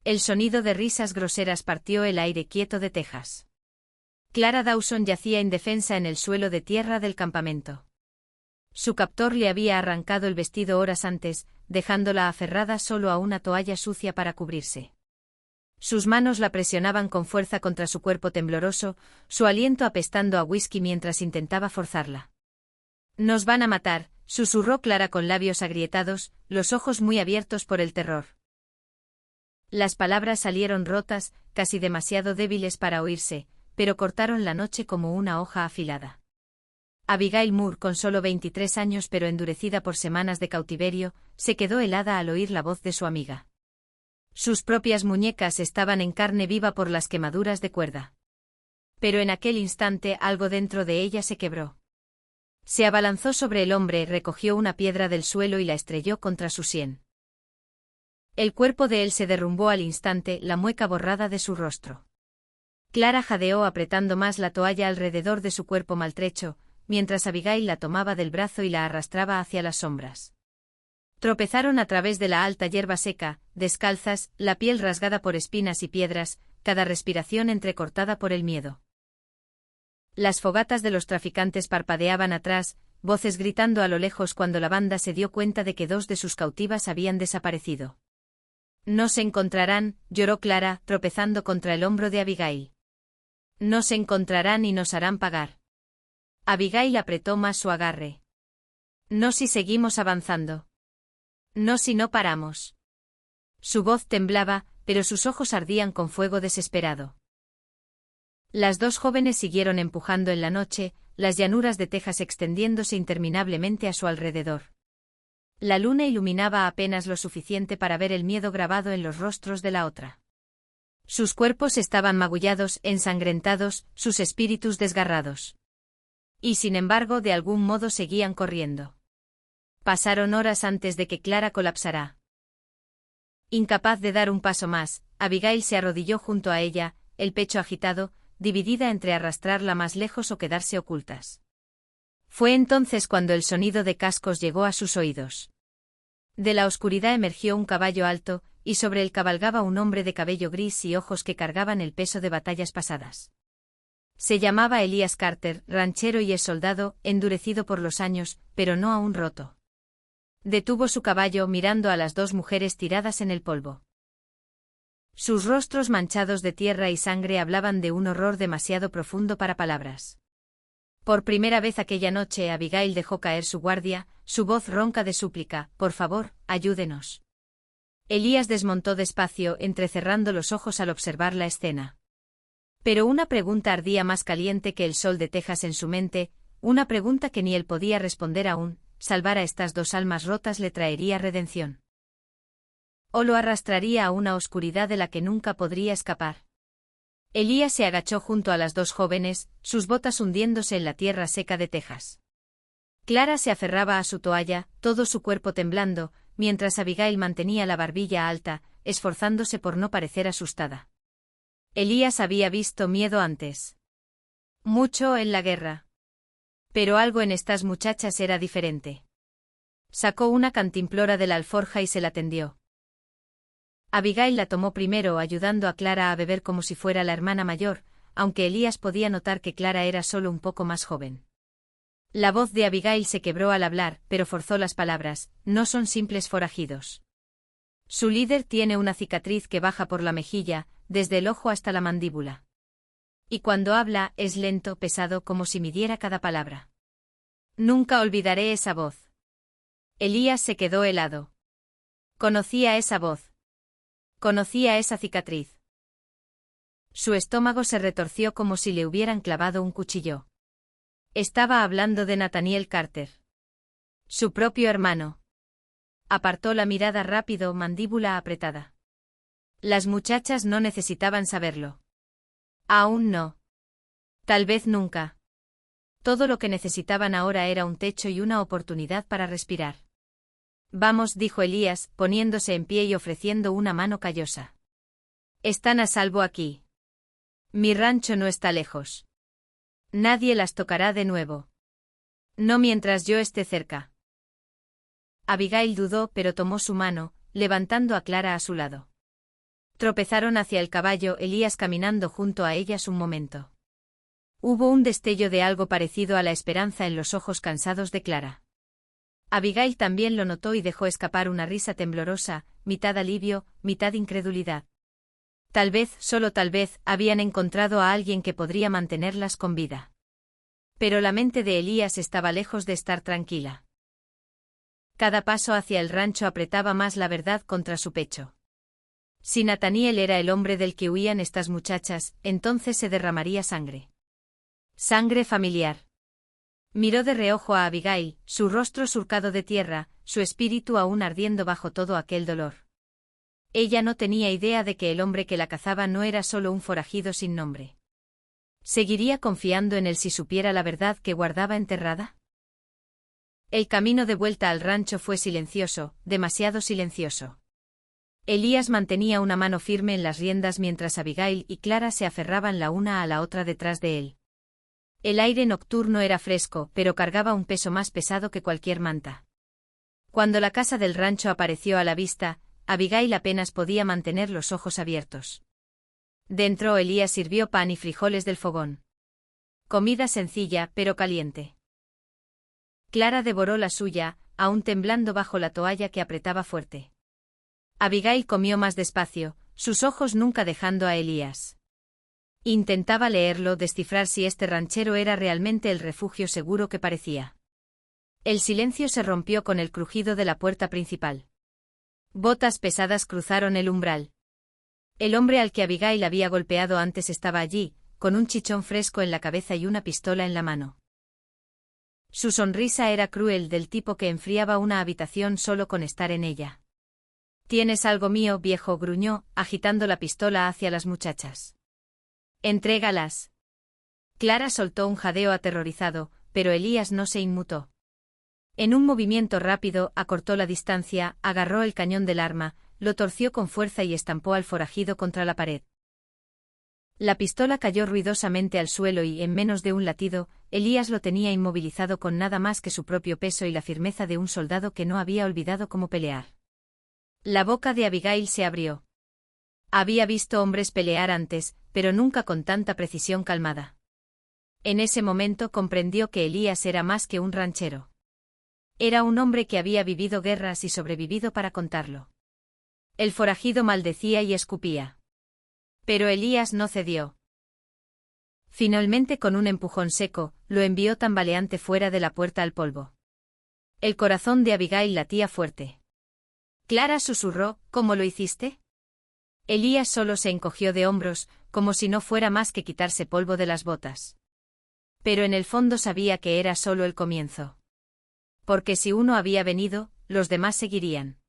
El sonido de risas groseras partió el aire quieto de Texas. Clara Dawson yacía indefensa en el suelo de tierra del campamento. Su captor le había arrancado el vestido horas antes, dejándola aferrada solo a una toalla sucia para cubrirse. Sus manos la presionaban con fuerza contra su cuerpo tembloroso, su aliento apestando a whisky mientras intentaba forzarla. «Nos van a matar», susurró Clara con labios agrietados, los ojos muy abiertos por el terror. Las palabras salieron rotas, casi demasiado débiles para oírse, pero cortaron la noche como una hoja afilada. Abigail Moore, con solo 23 años pero endurecida por semanas de cautiverio, se quedó helada al oír la voz de su amiga. Sus propias muñecas estaban en carne viva por las quemaduras de cuerda. Pero en aquel instante algo dentro de ella se quebró. Se abalanzó sobre el hombre, recogió una piedra del suelo y la estrelló contra su sien. El cuerpo de él se derrumbó al instante, la mueca borrada de su rostro. Clara jadeó apretando más la toalla alrededor de su cuerpo maltrecho, mientras Abigail la tomaba del brazo y la arrastraba hacia las sombras. Tropezaron a través de la alta hierba seca, descalzas, la piel rasgada por espinas y piedras, cada respiración entrecortada por el miedo. Las fogatas de los traficantes parpadeaban atrás, voces gritando a lo lejos cuando la banda se dio cuenta de que dos de sus cautivas habían desaparecido. «No se encontrarán», lloró Clara, tropezando contra el hombro de Abigail. «No se encontrarán y nos harán pagar». Abigail apretó más su agarre. «No si seguimos avanzando. No si no paramos». Su voz temblaba, pero sus ojos ardían con fuego desesperado. Las dos jóvenes siguieron empujando en la noche, las llanuras de Texas extendiéndose interminablemente a su alrededor. La luna iluminaba apenas lo suficiente para ver el miedo grabado en los rostros de la otra. Sus cuerpos estaban magullados, ensangrentados, sus espíritus desgarrados. Y sin embargo, de algún modo seguían corriendo. Pasaron horas antes de que Clara colapsara. Incapaz de dar un paso más, Abigail se arrodilló junto a ella, el pecho agitado, dividida entre arrastrarla más lejos o quedarse ocultas. Fue entonces cuando el sonido de cascos llegó a sus oídos. De la oscuridad emergió un caballo alto, y sobre él cabalgaba un hombre de cabello gris y ojos que cargaban el peso de batallas pasadas. Se llamaba Elias Carter, ranchero y exsoldado, endurecido por los años, pero no aún roto. Detuvo su caballo mirando a las dos mujeres tiradas en el polvo. Sus rostros manchados de tierra y sangre hablaban de un horror demasiado profundo para palabras. Por primera vez aquella noche Abigail dejó caer su guardia, su voz ronca de súplica: «Por favor, ayúdenos». Elías desmontó despacio, entrecerrando los ojos al observar la escena. Pero una pregunta ardía más caliente que el sol de Texas en su mente, una pregunta que ni él podía responder aún: ¿salvar a estas dos almas rotas le traería redención? ¿O lo arrastraría a una oscuridad de la que nunca podría escapar? Elías se agachó junto a las dos jóvenes, sus botas hundiéndose en la tierra seca de Texas. Clara se aferraba a su toalla, todo su cuerpo temblando, mientras Abigail mantenía la barbilla alta, esforzándose por no parecer asustada. Elías había visto miedo antes. Mucho en la guerra. Pero algo en estas muchachas era diferente. Sacó una cantimplora de la alforja y se la tendió. Abigail la tomó primero, ayudando a Clara a beber como si fuera la hermana mayor, aunque Elías podía notar que Clara era solo un poco más joven. La voz de Abigail se quebró al hablar, pero forzó las palabras: «No son simples forajidos. Su líder tiene una cicatriz que baja por la mejilla, desde el ojo hasta la mandíbula. Y cuando habla, es lento, pesado, como si midiera cada palabra. Nunca olvidaré esa voz». Elías se quedó helado. Conocía esa voz. Conocía esa cicatriz. Su estómago se retorció como si le hubieran clavado un cuchillo. Estaba hablando de Nathaniel Carter. Su propio hermano. Apartó la mirada rápido, mandíbula apretada. Las muchachas no necesitaban saberlo. Aún no. Tal vez nunca. Todo lo que necesitaban ahora era un techo y una oportunidad para respirar. «Vamos», dijo Elías, poniéndose en pie y ofreciendo una mano callosa. «Están a salvo aquí. Mi rancho no está lejos. Nadie las tocará de nuevo. No mientras yo esté cerca». Abigail dudó, pero tomó su mano, levantando a Clara a su lado. Tropezaron hacia el caballo, Elías caminando junto a ellas un momento. Hubo un destello de algo parecido a la esperanza en los ojos cansados de Clara. Abigail también lo notó y dejó escapar una risa temblorosa, mitad alivio, mitad incredulidad. Tal vez, solo tal vez, habían encontrado a alguien que podría mantenerlas con vida. Pero la mente de Elías estaba lejos de estar tranquila. Cada paso hacia el rancho apretaba más la verdad contra su pecho. Si Nathaniel era el hombre del que huían estas muchachas, entonces se derramaría sangre. Sangre familiar. Miró de reojo a Abigail, su rostro surcado de tierra, su espíritu aún ardiendo bajo todo aquel dolor. Ella no tenía idea de que el hombre que la cazaba no era solo un forajido sin nombre. ¿Seguiría confiando en él si supiera la verdad que guardaba enterrada? El camino de vuelta al rancho fue silencioso, demasiado silencioso. Elías mantenía una mano firme en las riendas mientras Abigail y Clara se aferraban la una a la otra detrás de él. El aire nocturno era fresco, pero cargaba un peso más pesado que cualquier manta. Cuando la casa del rancho apareció a la vista, Abigail apenas podía mantener los ojos abiertos. Dentro Elías sirvió pan y frijoles del fogón. Comida sencilla, pero caliente. Clara devoró la suya, aún temblando bajo la toalla que apretaba fuerte. Abigail comió más despacio, sus ojos nunca dejando a Elías. Intentaba leerlo, descifrar si este ranchero era realmente el refugio seguro que parecía. El silencio se rompió con el crujido de la puerta principal. Botas pesadas cruzaron el umbral. El hombre al que Abigail había golpeado antes estaba allí, con un chichón fresco en la cabeza y una pistola en la mano. Su sonrisa era cruel, del tipo que enfriaba una habitación solo con estar en ella. «¿Tienes algo mío, viejo?», gruñó, agitando la pistola hacia las muchachas. «Entrégalas». Clara soltó un jadeo aterrorizado, pero Elías no se inmutó. En un movimiento rápido, acortó la distancia, agarró el cañón del arma, lo torció con fuerza y estampó al forajido contra la pared. La pistola cayó ruidosamente al suelo y, en menos de un latido, Elías lo tenía inmovilizado con nada más que su propio peso y la firmeza de un soldado que no había olvidado cómo pelear. La boca de Abigail se abrió. Había visto hombres pelear antes, pero nunca con tanta precisión calmada. En ese momento comprendió que Elías era más que un ranchero. Era un hombre que había vivido guerras y sobrevivido para contarlo. El forajido maldecía y escupía. Pero Elías no cedió. Finalmente, con un empujón seco, lo envió tambaleante fuera de la puerta al polvo. El corazón de Abigail latía fuerte. Clara susurró: «¿Cómo lo hiciste?». Elías solo se encogió de hombros, como si no fuera más que quitarse polvo de las botas. Pero en el fondo sabía que era solo el comienzo. Porque si uno había venido, los demás seguirían.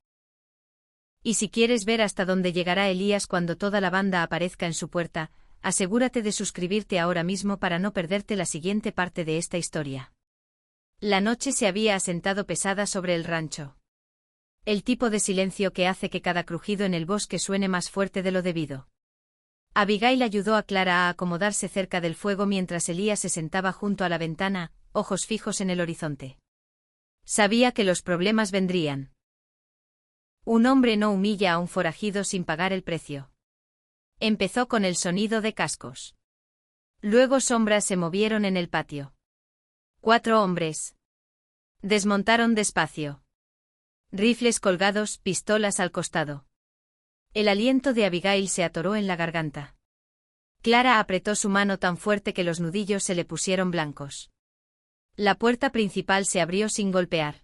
Y si quieres ver hasta dónde llegará Elías cuando toda la banda aparezca en su puerta, asegúrate de suscribirte ahora mismo para no perderte la siguiente parte de esta historia. La noche se había asentado pesada sobre el rancho. El tipo de silencio que hace que cada crujido en el bosque suene más fuerte de lo debido. Abigail ayudó a Clara a acomodarse cerca del fuego mientras Elías se sentaba junto a la ventana, ojos fijos en el horizonte. Sabía que los problemas vendrían. Un hombre no humilla a un forajido sin pagar el precio. Empezó con el sonido de cascos. Luego sombras se movieron en el patio. 4 hombres. Desmontaron despacio. Rifles colgados, pistolas al costado. El aliento de Abigail se atoró en la garganta. Clara apretó su mano tan fuerte que los nudillos se le pusieron blancos. La puerta principal se abrió sin golpear.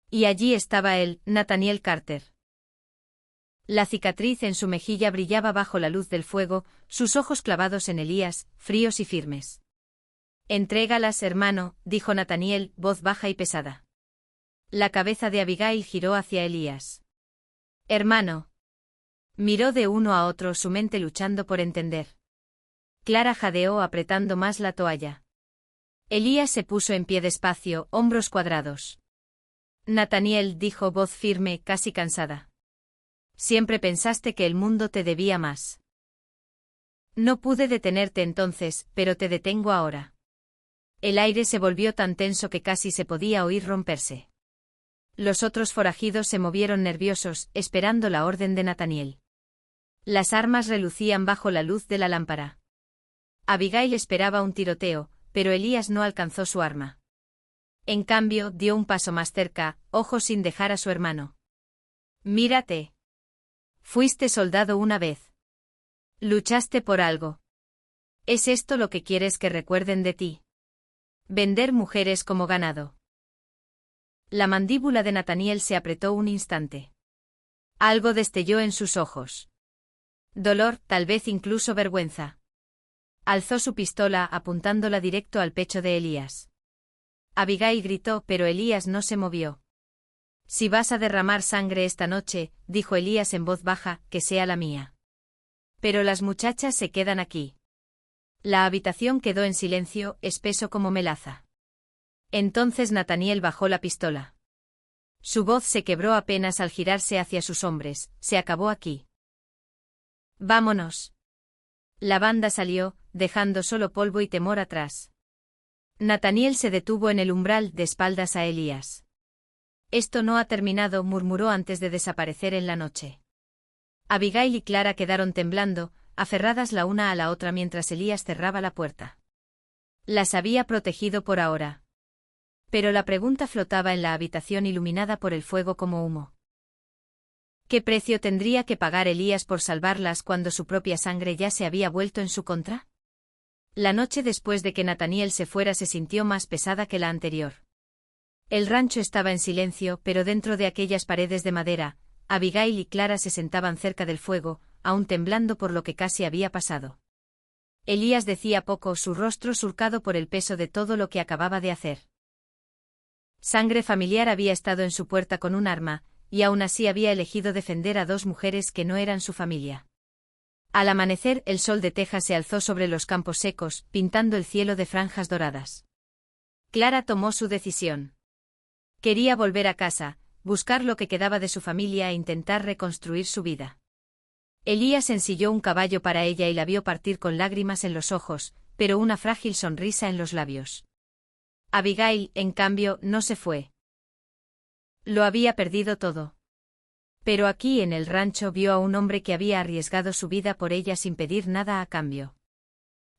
Y allí estaba él, Nathaniel Carter. La cicatriz en su mejilla brillaba bajo la luz del fuego, sus ojos clavados en Elías, fríos y firmes. «Entrégalas, hermano», dijo Nathaniel, voz baja y pesada. La cabeza de Abigail giró hacia Elías. «Hermano». Miró de uno a otro, su mente luchando por entender. Clara jadeó apretando más la toalla. Elías se puso en pie despacio, hombros cuadrados. «Nathaniel», dijo, voz firme, casi cansada. «Siempre pensaste que el mundo te debía más. No pude detenerte entonces, pero te detengo ahora». El aire se volvió tan tenso que casi se podía oír romperse. Los otros forajidos se movieron nerviosos, esperando la orden de Nathaniel. Las armas relucían bajo la luz de la lámpara. Abigail esperaba un tiroteo, pero Elías no alcanzó su arma. En cambio, dio un paso más cerca, ojos sin dejar a su hermano. Mírate. Fuiste soldado una vez. Luchaste por algo. ¿Es esto lo que quieres que recuerden de ti? Vender mujeres como ganado. La mandíbula de Nathaniel se apretó un instante. Algo destelló en sus ojos. Dolor, tal vez incluso vergüenza. Alzó su pistola apuntándola directo al pecho de Elías. Abigail gritó, pero Elías no se movió. Si vas a derramar sangre esta noche, dijo Elías en voz baja, que sea la mía. Pero las muchachas se quedan aquí. La habitación quedó en silencio, espeso como melaza. Entonces Nathaniel bajó la pistola. Su voz se quebró apenas al girarse hacia sus hombres. Se acabó aquí. Vámonos. La banda salió, dejando solo polvo y temor atrás. Nathaniel se detuvo en el umbral, de espaldas a Elías. Esto no ha terminado, murmuró antes de desaparecer en la noche. Abigail y Clara quedaron temblando, aferradas la una a la otra mientras Elías cerraba la puerta. Las había protegido por ahora. Pero la pregunta flotaba en la habitación iluminada por el fuego como humo. ¿Qué precio tendría que pagar Elías por salvarlas cuando su propia sangre ya se había vuelto en su contra? La noche después de que Nathaniel se fuera se sintió más pesada que la anterior. El rancho estaba en silencio, pero dentro de aquellas paredes de madera, Abigail y Clara se sentaban cerca del fuego, aún temblando por lo que casi había pasado. Elías decía poco, su rostro surcado por el peso de todo lo que acababa de hacer. Sangre familiar había estado en su puerta con un arma, y aún así había elegido defender a dos mujeres que no eran su familia. Al amanecer, el sol de Texas se alzó sobre los campos secos, pintando el cielo de franjas doradas. Clara tomó su decisión. Quería volver a casa, buscar lo que quedaba de su familia e intentar reconstruir su vida. Elías ensilló un caballo para ella y la vio partir con lágrimas en los ojos, pero una frágil sonrisa en los labios. Abigail, en cambio, no se fue. Lo había perdido todo. Pero aquí en el rancho vio a un hombre que había arriesgado su vida por ella sin pedir nada a cambio.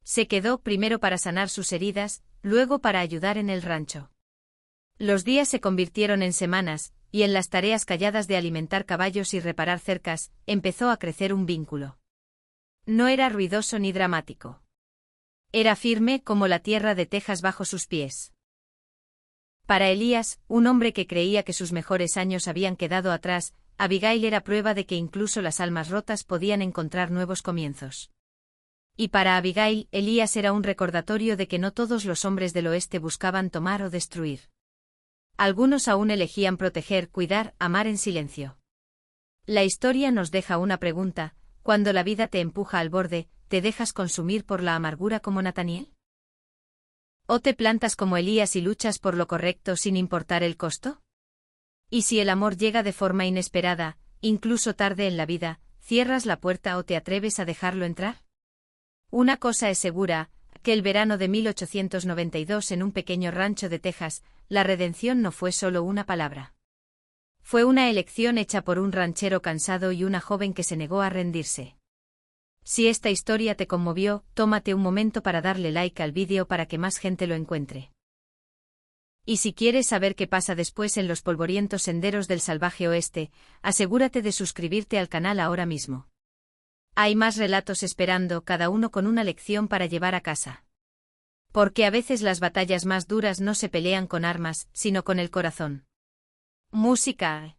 Se quedó primero para sanar sus heridas, luego para ayudar en el rancho. Los días se convirtieron en semanas, y en las tareas calladas de alimentar caballos y reparar cercas, empezó a crecer un vínculo. No era ruidoso ni dramático. Era firme como la tierra de Texas bajo sus pies. Para Elías, un hombre que creía que sus mejores años habían quedado atrás, Abigail era prueba de que incluso las almas rotas podían encontrar nuevos comienzos. Y para Abigail, Elías era un recordatorio de que no todos los hombres del oeste buscaban tomar o destruir. Algunos aún elegían proteger, cuidar, amar en silencio. La historia nos deja una pregunta: cuando la vida te empuja al borde, ¿te dejas consumir por la amargura como Nathaniel? ¿O te plantas como Elías y luchas por lo correcto sin importar el costo? Y si el amor llega de forma inesperada, incluso tarde en la vida, ¿cierras la puerta o te atreves a dejarlo entrar? Una cosa es segura, que el verano de 1892 en un pequeño rancho de Texas, la redención no fue solo una palabra. Fue una elección hecha por un ranchero cansado y una joven que se negó a rendirse. Si esta historia te conmovió, tómate un momento para darle like al vídeo para que más gente lo encuentre. Y si quieres saber qué pasa después en los polvorientos senderos del salvaje oeste, asegúrate de suscribirte al canal ahora mismo. Hay más relatos esperando, cada uno con una lección para llevar a casa. Porque a veces las batallas más duras no se pelean con armas, sino con el corazón. Música.